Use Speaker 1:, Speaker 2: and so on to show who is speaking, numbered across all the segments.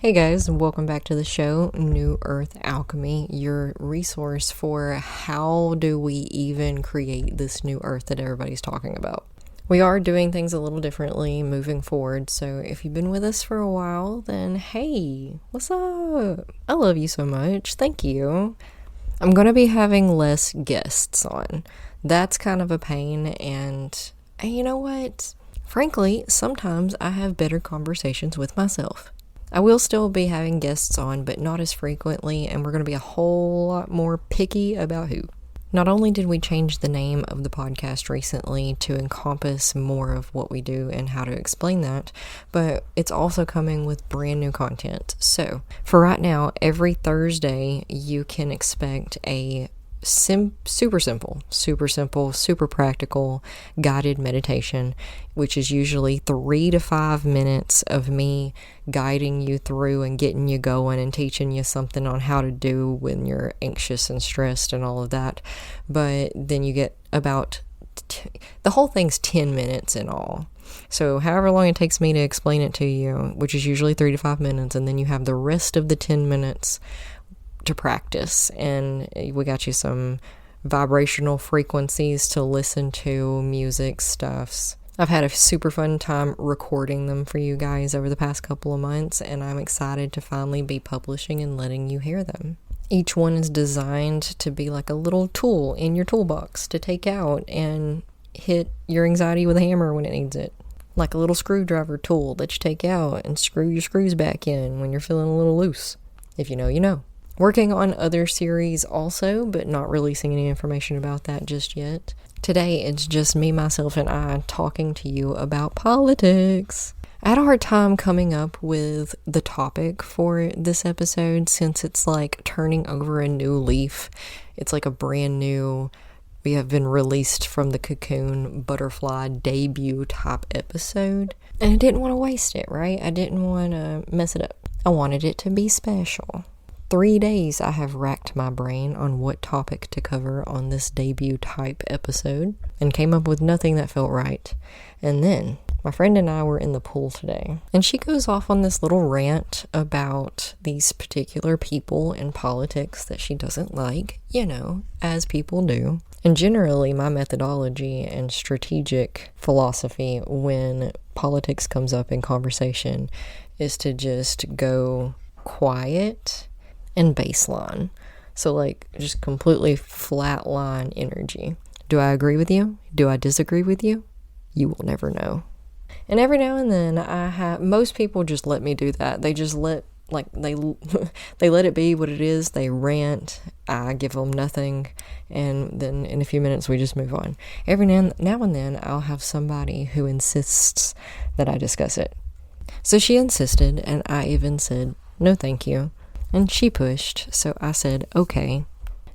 Speaker 1: Hey guys, welcome back to the show, New Earth Alchemy, your resource for how do we even create this new earth that everybody's talking about. We are doing things a little differently moving forward, so if you've been with us for a while, then hey, what's up? I love you so much, thank you. I'm going to be having less guests on. That's kind of a pain, and you know what? Frankly, sometimes I have better conversations with myself. I will still be having guests on, but not as frequently, and we're going to be a whole lot more picky about who. Not only did we change the name of the podcast recently to encompass more of what we do and how to explain that, but it's also coming with brand new content. So, for right now, every Thursday, you can expect a super simple, super practical guided meditation, which is usually 3 to 5 minutes of me guiding you through and getting you going and teaching you something on how to do when you're anxious and stressed and all of that. But then you get about the whole thing's 10 minutes in all. So however long it takes me to explain it to you, which is usually 3 to 5 minutes, and then you have the rest of the 10 minutes to practice, and we got you some vibrational frequencies to listen to, music stuffs. I've had a super fun time recording them for you guys over the past couple of months, and I'm excited to finally be publishing and letting you hear them. Each one is designed to be like a little tool in your toolbox to take out and hit your anxiety with a hammer when it needs it. Like a little screwdriver tool that you take out and screw your screws back in when you're feeling a little loose. If you know, you know. Working on other series also, but not releasing any information about that just yet. Today, it's just me, myself, and I talking to you about politics. I had a hard time coming up with the topic for this episode since it's like turning over a new leaf. It's like a brand new, we have been released from the cocoon butterfly debut type episode. And I didn't want to waste it, right? I didn't want to mess it up. I wanted it to be special. 3 days I have racked my brain on what topic to cover on this debut type episode and came up with nothing that felt right. And then my friend and I were in the pool today, and she goes off on this little rant about these particular people in politics that she doesn't like, you know, as people do. And generally my methodology and strategic philosophy when politics comes up in conversation is to just go quiet and baseline. So like just completely flatline energy. Do I agree with you? Do I disagree with you? You will never know. And every now and then most people just let me do that. They just let they let it be what it is. They rant. I give them nothing, and then in a few minutes we just move on. Every now and then I'll have somebody who insists that I discuss it. So she insisted, and I even said no thank you. And she pushed, so I said, okay.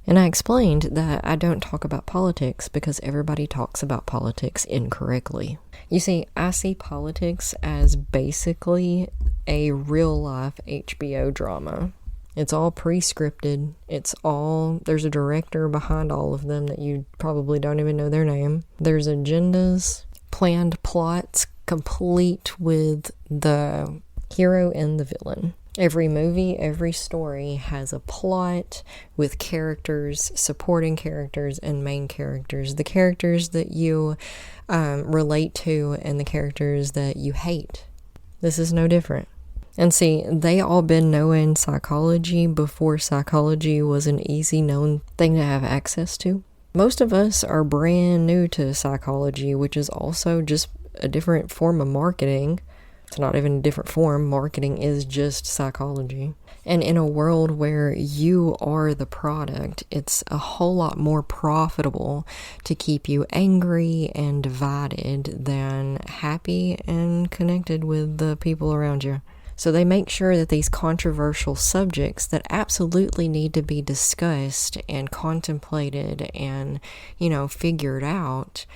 Speaker 1: And I explained that I don't talk about politics because everybody talks about politics incorrectly. You see, I see politics as basically a real-life HBO drama. It's all pre-scripted. There's a director behind all of them that you probably don't even know their name. There's agendas, planned plots, complete with the hero and the villain. Every movie, every story has a plot with characters, supporting characters, and main characters. The characters that you relate to and the characters that you hate. This is no different. And see, they all been knowing psychology before psychology was an easy known thing to have access to. Most of us are brand new to psychology, which is also just a different form of marketing. It's not even a different form. Marketing is just psychology. And in a world where you are the product, it's a whole lot more profitable to keep you angry and divided than happy and connected with the people around you. So they make sure that these controversial subjects that absolutely need to be discussed and contemplated and, figured out,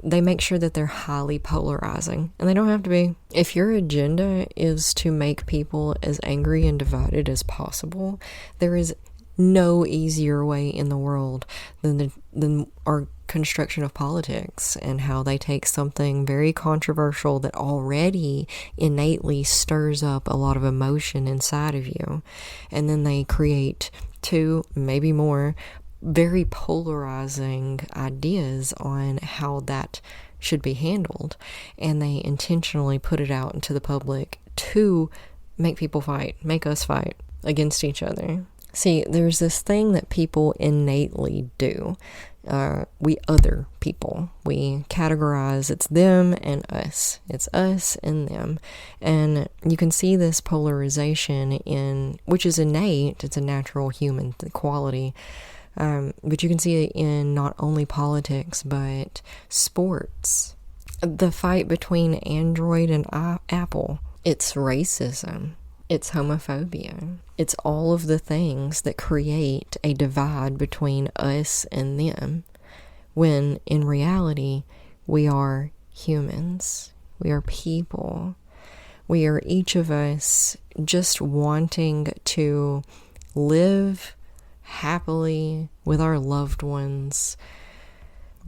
Speaker 1: they make sure that they're highly polarizing, and they don't have to be. If your agenda is to make people as angry and divided as possible, there is no easier way in the world than our construction of politics and how they take something very controversial that already innately stirs up a lot of emotion inside of you, and then they create two, maybe more, very polarizing ideas on how that should be handled, and they intentionally put it out into the public to make people fight, make us fight against each other. See, there's this thing that people innately do. We other people. We categorize it's them and us. It's us and them. And you can see this polarization which is innate. It's a natural human quality. But you can see it in not only politics, but sports. The fight between Android and Apple. It's racism. It's homophobia. It's all of the things that create a divide between us and them, when in reality, we are humans. We are people. We are each of us just wanting to live happily with our loved ones,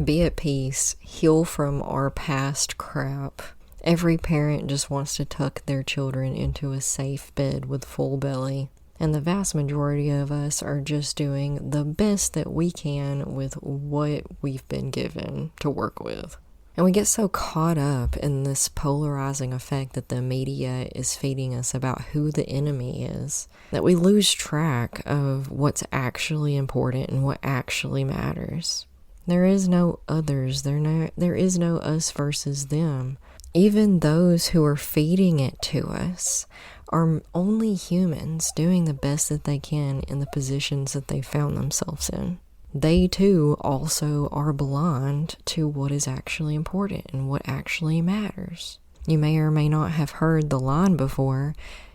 Speaker 1: be at peace, heal from our past crap. Every parent just wants to tuck their children into a safe bed with full belly. And the vast majority of us are just doing the best that we can with what we've been given to work with. And we get so caught up in this polarizing effect that the media is feeding us about who the enemy is, that we lose track of what's actually important and what actually matters. There is no others. There is no us versus them. Even those who are feeding it to us are only humans doing the best that they can in the positions that they found themselves in. They too also are blind to what is actually important and what actually matters. You may or may not have heard the line before,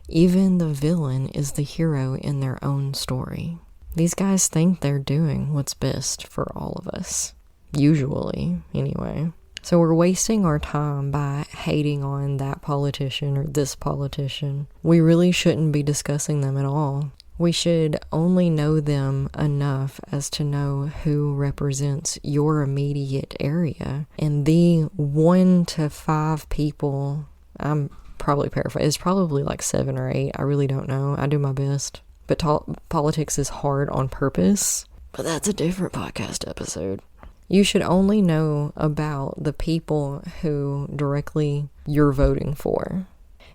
Speaker 1: even the villain is the hero in their own story. These guys think they're doing what's best for all of us. Usually, anyway. So we're wasting our time by hating on that politician or this politician. We really shouldn't be discussing them at all. We should only know them enough as to know who represents your immediate area. And the 1 to 5 people, I'm probably paraphrasing, it's probably like 7 or 8. I really don't know. I do my best. But politics is hard on purpose. But that's a different podcast episode. You should only know about the people who directly you're voting for.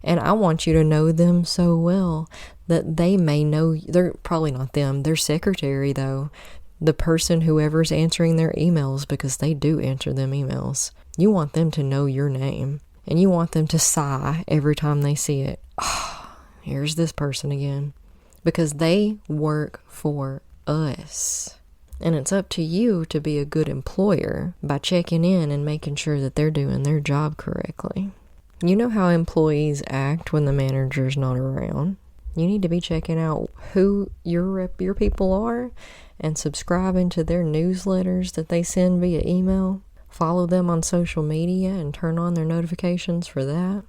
Speaker 1: And I want you to know them so well that they may know, they're probably not them, their secretary though, the person whoever's answering their emails, because they do answer them emails. You want them to know your name, and you want them to sigh every time they see it. Oh, here's this person again. Because they work for us. And it's up to you to be a good employer by checking in and making sure that they're doing their job correctly. You know how employees act when the manager's not around. You need to be checking out who your people are and subscribing to their newsletters that they send via email. Follow them on social media and turn on their notifications for that.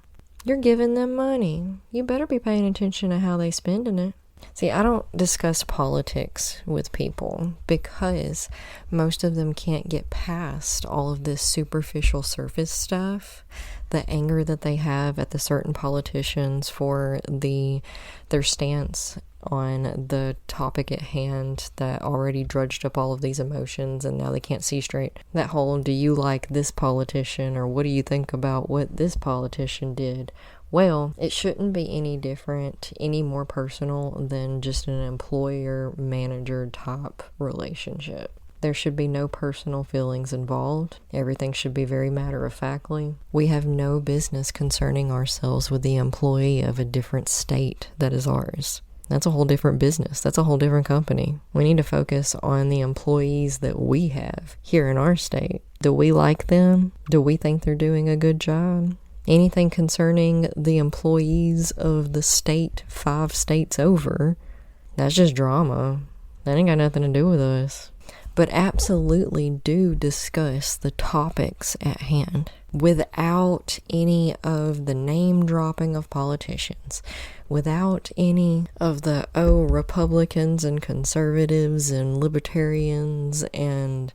Speaker 1: You're giving them money. You better be paying attention to how they're spending it. See, I don't discuss politics with people because most of them can't get past all of this superficial surface stuff, the anger that they have at the certain politicians for their stance on the topic at hand that already drudged up all of these emotions, and now they can't see straight. That whole, do you like this politician, or what do you think about what this politician did? Well, it shouldn't be any different, any more personal than just an employer-manager type relationship. There should be no personal feelings involved. Everything should be very matter-of-factly. We have no business concerning ourselves with the employee of a different state that is ours. That's a whole different business. That's a whole different company. We need to focus on the employees that we have here in our state. Do we like them? Do we think they're doing a good job? Anything concerning the employees of the state 5 states over, that's just drama. That ain't got nothing to do with us. But absolutely do discuss the topics at hand. without any of the name dropping of politicians, without any of the, Republicans and conservatives and libertarians and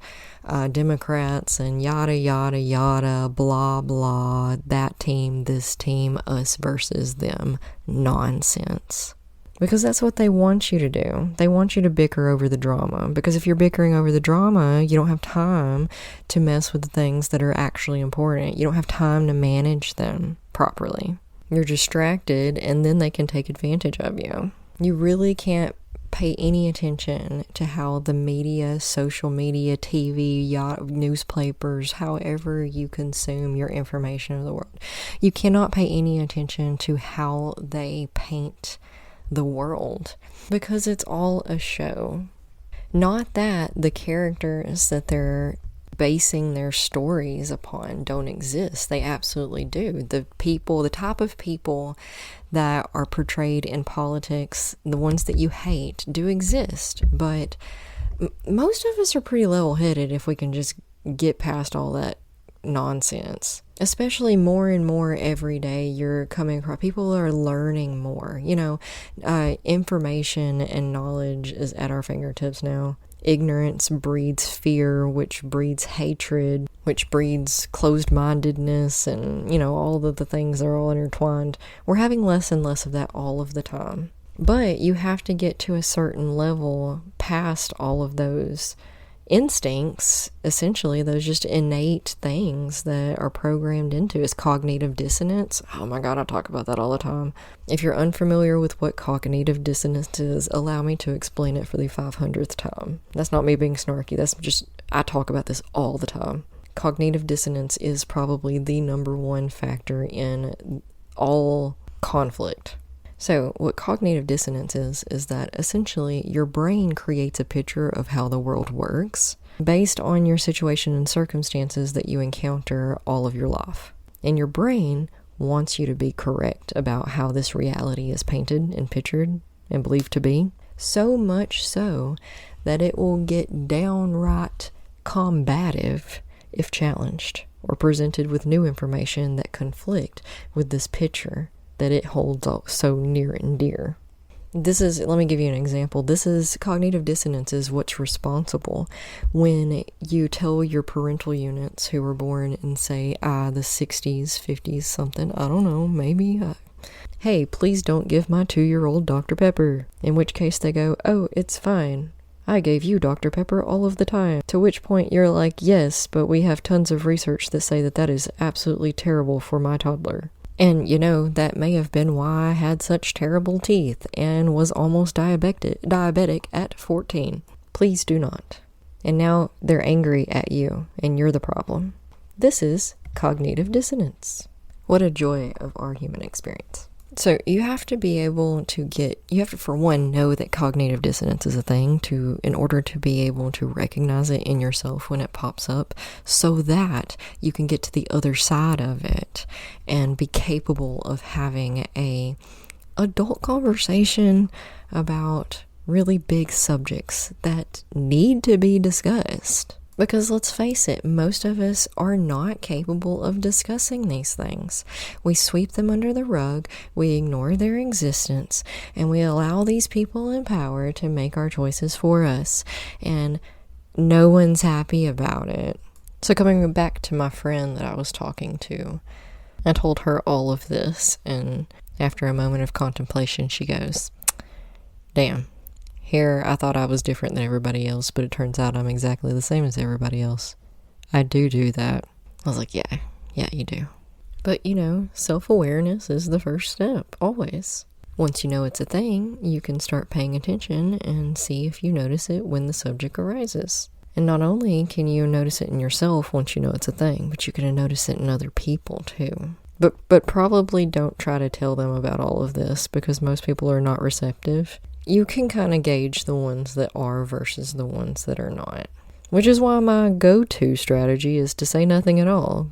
Speaker 1: Democrats and yada, yada, yada, blah, blah, that team, this team, us versus them nonsense. Because that's what they want you to do. They want you to bicker over the drama. Because if you're bickering over the drama, you don't have time to mess with the things that are actually important. You don't have time to manage them properly. You're distracted, and then they can take advantage of you. You really can't pay any attention to how the media, social media, TV, newspapers, however you consume your information of the world. You cannot pay any attention to how they paint the world, because it's all a show. Not that the characters that they're basing their stories upon don't exist. They absolutely do. The type of people that are portrayed in politics, the ones that you hate, do exist. But most of us are pretty level-headed if we can just get past all that nonsense. Especially more and more every day you're coming across, people are learning more. Information and knowledge is at our fingertips now. Ignorance breeds fear, which breeds hatred, which breeds closed-mindedness, and, all of the things are all intertwined. We're having less and less of that all of the time. But you have to get to a certain level past all of those instincts, essentially, those just innate things that are programmed into us. Cognitive dissonance. Oh my God, I talk about that all the time. If you're unfamiliar with what cognitive dissonance is, allow me to explain it for the 500th time. That's not me being snarky. That's just, I talk about this all the time. Cognitive dissonance is probably the number one factor in all conflict. So what cognitive dissonance is that essentially your brain creates a picture of how the world works based on your situation and circumstances that you encounter all of your life. And your brain wants you to be correct about how this reality is painted and pictured and believed to be. So much so that it will get downright combative if challenged or presented with new information that conflict with this picture that it holds so near and dear. Let me give you an example. Cognitive dissonance is what's responsible when you tell your parental units who were born in, say, the 60s, 50s, something, I don't know, maybe, hey, please don't give my 2-year-old Dr. Pepper. In which case they go, oh, it's fine. I gave you Dr. Pepper all of the time. To which point you're like, yes, but we have tons of research that say that is absolutely terrible for my toddler. And, that may have been why I had such terrible teeth and was almost diabetic at 14. Please do not. And now they're angry at you, and you're the problem. This is cognitive dissonance. What a joy of our human experience. So you have to be able to for one, know that cognitive dissonance is a thing in order to be able to recognize it in yourself when it pops up, so that you can get to the other side of it and be capable of having a adult conversation about really big subjects that need to be discussed. Because let's face it, most of us are not capable of discussing these things. We sweep them under the rug, we ignore their existence, and we allow these people in power to make our choices for us. And no one's happy about it. So coming back to my friend that I was talking to, I told her all of this, and after a moment of contemplation, she goes, damn. Here, I thought I was different than everybody else, but it turns out I'm exactly the same as everybody else. I do that. I was like, yeah, you do. But, self-awareness is the first step, always. Once you know it's a thing, you can start paying attention and see if you notice it when the subject arises. And not only can you notice it in yourself once you know it's a thing, but you can notice it in other people, too. But probably don't try to tell them about all of this, because most people are not receptive. You can kind of gauge the ones that are versus the ones that are not. Which is why my go-to strategy is to say nothing at all.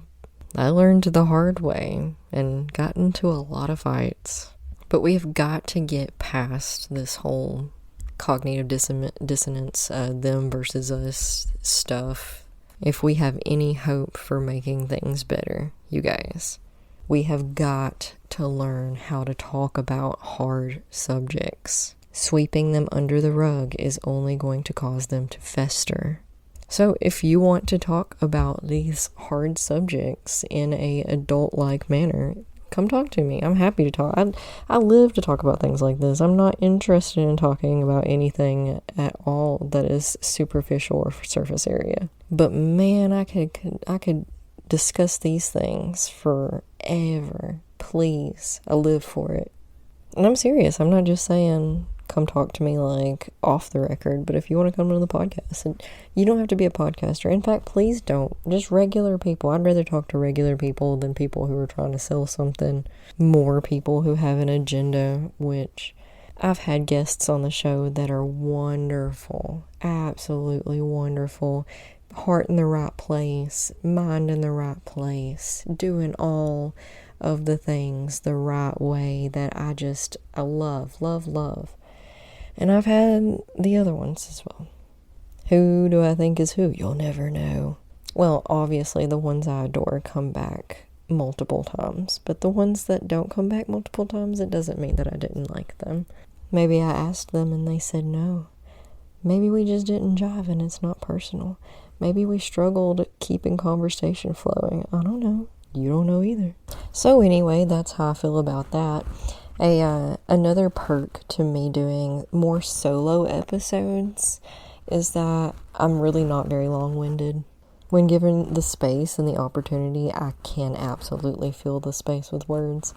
Speaker 1: I learned the hard way and got into a lot of fights. But we have got to get past this whole cognitive dissonance, them versus us stuff. If we have any hope for making things better, you guys, we have got to learn how to talk about hard subjects. Sweeping them under the rug is only going to cause them to fester. So if you want to talk about these hard subjects in a adult-like manner, come talk to me. I'm happy to talk. I live to talk about things like this. I'm not interested in talking about anything at all that is superficial or surface area. But man, I could discuss these things forever. Please, I live for it. And I'm serious. I'm not just saying come talk to me like off the record, but if you want to come to the podcast, and you don't have to be a podcaster. In fact, please don't. Just regular people. I'd rather talk to regular people than people who are trying to sell something. More people who have an agenda, which I've had guests on the show that are wonderful, absolutely wonderful. Heart in the right place, mind in the right place, doing all of the things the right way that I love. And I've had the other ones as well. Who do I think is who? You'll never know. Well, obviously the ones I adore come back multiple times, but the ones that don't come back multiple times, it doesn't mean that I didn't like them. Maybe I asked them and they said no. Maybe we just didn't jive and it's not personal. Maybe we struggled keeping conversation flowing. I don't know. You don't know either. So anyway, that's how I feel about that. Another perk to me doing more solo episodes is that I'm really not very long-winded. When given the space and the opportunity, I can absolutely fill the space with words.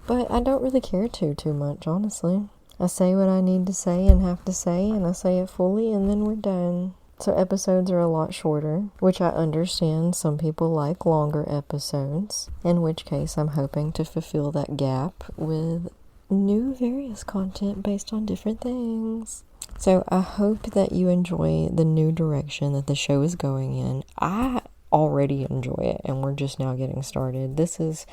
Speaker 1: But I don't really care too much, honestly. I say what I need to say and have to say, and I say it fully, and then we're done. So episodes are a lot shorter, which I understand some people like longer episodes, in which case I'm hoping to fulfill that gap with new various content based on different things. So I hope that you enjoy the new direction that the show is going in. I already enjoy it, and we're just now getting started. This is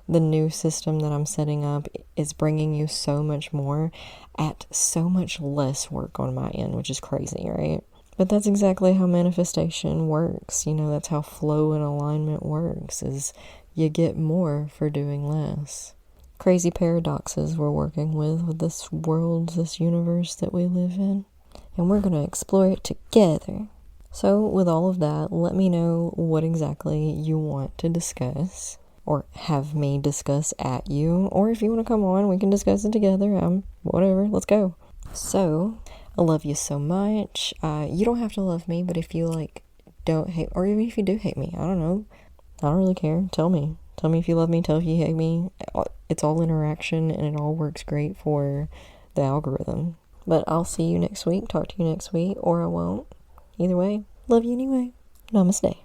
Speaker 1: the new system that I'm setting up. Is bringing you so much more at so much less work on my end, which is crazy, right? But that's exactly how manifestation works. You know, that's how flow and alignment works, is you get more for doing less. Crazy paradoxes we're working with this world, this universe that we live in. And we're going to explore it together. So with all of that, let me know what exactly you want to discuss, or have me discuss at you. Or if you want to come on, we can discuss it together. Whatever, let's go. So I love you so much. You don't have to love me, but if you don't hate, or even if you do hate me, I don't know. I don't really care. Tell me if you love me, tell if you hate me. It's all interaction, and it all works great for the algorithm. But I'll see you next week, talk to you next week, or I won't. Either way, love you anyway. Namaste.